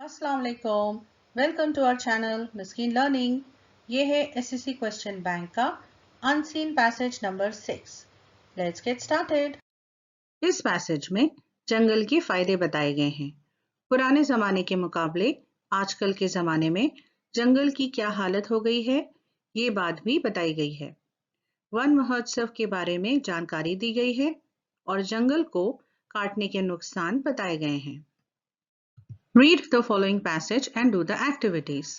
अस्सलाम वालेकुम, welcome to our channel Miskeen learning. ये है एसएससी क्वेश्चन बैंक का unseen passage number 6। Let's get started. इस पैसेज में जंगल के फायदे बताए गए हैं। पुराने ज़माने के मुकाबले आजकल के ज़माने में जंगल की क्या हालत हो गई है, ये बात भी बताई गई है। वन महोत्सव के बारे में जानकारी दी गई है और जंगल को काटने के नुकसान बताए गए हैं। Read the following passage and do the activities.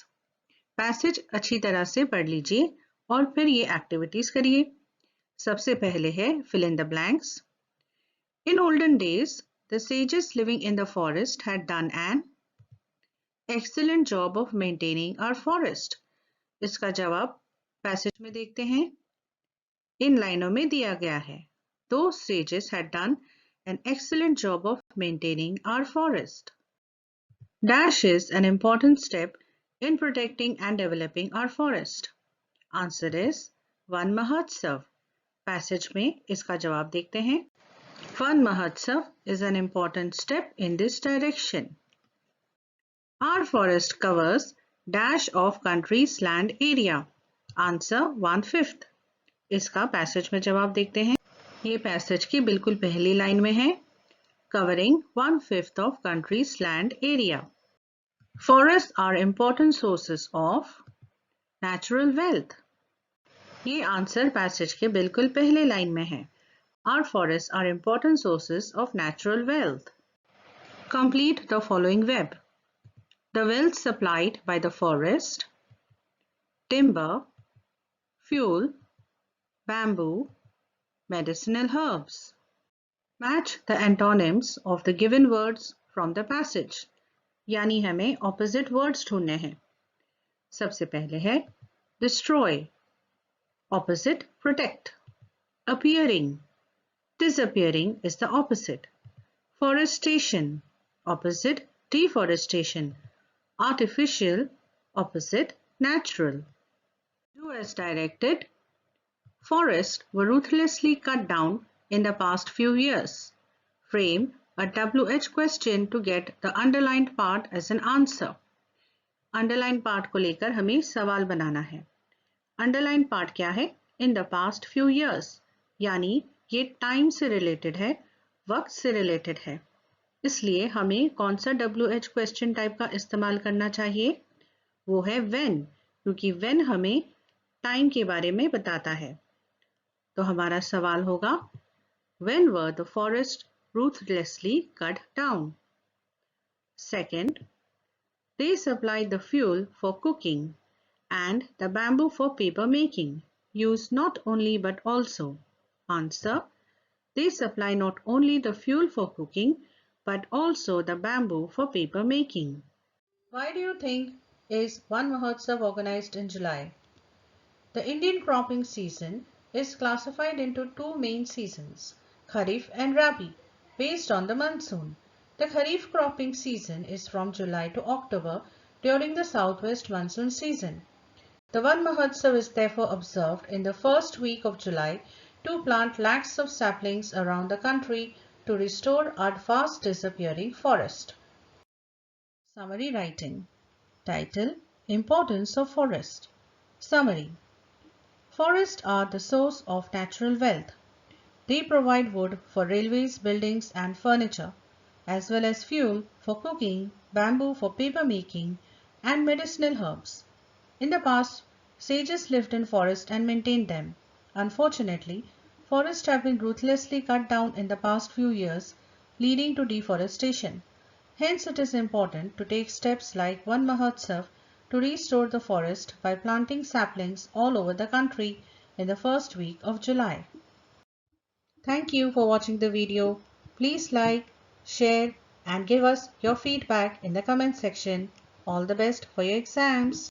Passage अच्छी तरह से पढ़ लीजिए और फिर ये एक्टिविटीज करिए। सबसे पहले है fill in the blanks. In olden days, the sages living in the forest had done an excellent job of maintaining our forest. इसका जवाब पैसेज में देखते हैं। इन लाइनों में दिया गया है। Those sages had done an excellent job of maintaining our forest. Dash is an important step in protecting and developing our forest. Answer is one महोत्सव। पैसेज में इसका जवाब देखते हैं। वन महोत्सव is an important step in this direction. Our forest covers dash of country's land area. Answer 1/5. इसका passage में जवाब देखते हैं। ये पैसेज की बिल्कुल पहली लाइन में है। Covering 1/5 of country's land area. Forests are important sources of natural wealth. ये आंसर पैसेज के बिल्कुल पहले लाइन में है। Our forests are important sources of natural wealth. Complete the following web. The wealth supplied by the forest: timber, fuel, bamboo, medicinal herbs. Match the antonyms of the given words from the passage. यानी हमें opposite words ढूंढने हैं। सबसे पहले है destroy, opposite protect. Appearing, disappearing is the opposite. Forestation, opposite deforestation. Artificial, opposite natural. Do as directed. Forests were ruthlessly cut down in the past few years. Frame a WH question to get the underlined part as an answer. Underlined part को लेकर हमें सवाल बनाना है। Underlined part क्या है? In the past few years, यानी ये time से रिलेटेड है, वक्त से रिलेटेड है। इसलिए हमें कौन सा WH क्वेश्चन टाइप का इस्तेमाल करना चाहिए? वो है when, क्योंकि when हमें टाइम के बारे में बताता है। तो हमारा सवाल होगा when were the forests ruthlessly cut down? Second, they supplied the fuel for cooking and the bamboo for paper making. Use not only but also. Answer, they supply not only the fuel for cooking but also the bamboo for paper making. Why do you think is One Mahotsav organized in July? The Indian cropping season is classified into two main seasons, Kharif and Rabi, based on the monsoon. The Kharif cropping season is from July to October during the southwest monsoon season. The Van Mahotsav is therefore observed in the first week of July to plant lakhs of saplings around the country to restore our fast disappearing forest. Summary writing. Title: Importance of Forest. Summary. Forests are the source of natural wealth. They provide wood for railways, buildings and furniture, as well as fuel for cooking, bamboo for paper making, and medicinal herbs. In the past, sages lived in forests and maintained them. Unfortunately, forests have been ruthlessly cut down in the past few years, leading to deforestation. Hence, it is important to take steps like Van Mahotsav to restore the forest by planting saplings all over the country in the first week of July. Thank you for watching the video. Please like, share and give us your feedback in the comment section. All the best for your exams.